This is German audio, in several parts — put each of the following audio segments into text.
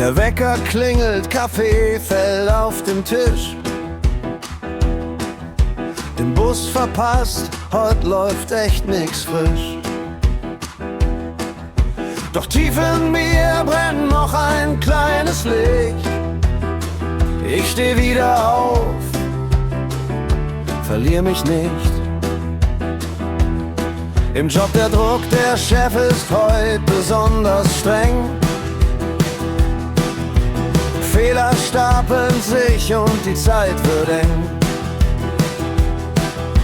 Der Wecker klingelt, Kaffee fällt auf den Tisch. Den Bus verpasst, heute läuft echt nix frisch. Doch tief in mir brennt noch ein kleines Licht. Ich steh wieder auf, verlier mich nicht. Im Job der Druck, der Chef ist heute besonders streng. Fehler stapeln sich und die Zeit wird eng.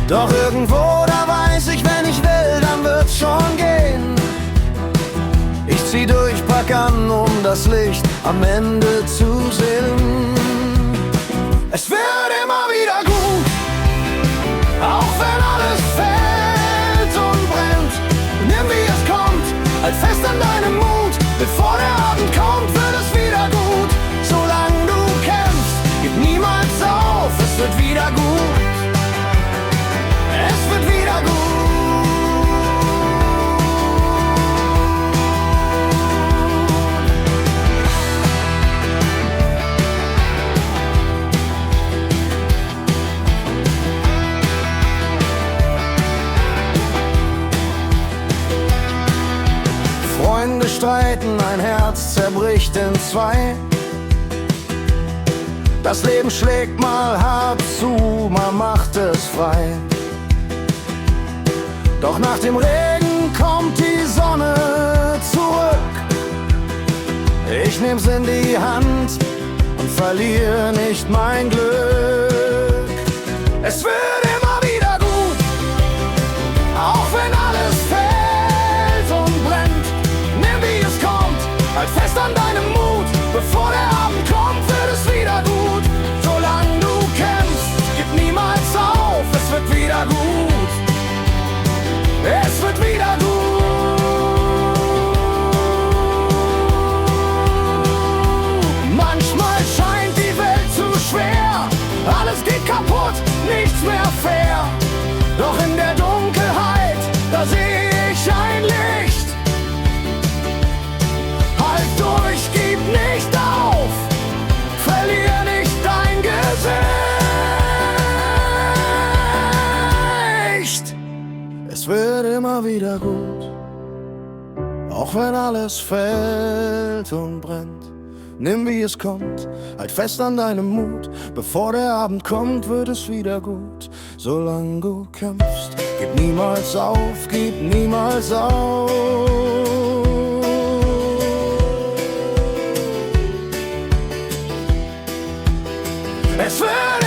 Doch irgendwo, da weiß ich, wenn ich will, dann wird's schon gehen. Ich zieh durch, pack an, um das Licht am Ende zu sehen. Es wird immer wieder gut, auch wenn alles fällt und brennt. Nimm wie es kommt, halt fest an deinem Mut. Bevor der Abend kommt, wird es wieder gut. Solange du kämpfst, gib niemals auf, es wird wieder gut. Es wird wieder gut. Freunde streiten, ein Herz zerbricht in zwei. Das Leben schlägt mal hart zu, man macht es frei. Doch nach dem Regen kommt die Sonne zurück. Ich nehm's in die Hand und verliere nicht mein Glück. Es wird immer wieder gut, auch wenn alles fällt und brennt. Nimm wie es kommt, halt fest an deinem Mut. Bevor der Abend kommt, wird es wieder gut. Solange du kämpfst, gib niemals auf, es wird wieder gut. Es wird wieder gut. Manchmal scheint die Welt zu schwer, alles geht kaputt, nichts mehr fair. Doch in der Dunkelheit, da sehe ich ein Licht. Halt durch, gib nicht auf, verlier nicht dein Gesicht. Es wird immer wieder gut, auch wenn alles fällt und brennt. Nimm wie es kommt, halt fest an deinem Mut. Bevor der Abend kommt, wird es wieder gut. Solange du kämpfst, gib niemals auf, gib niemals auf. Es wird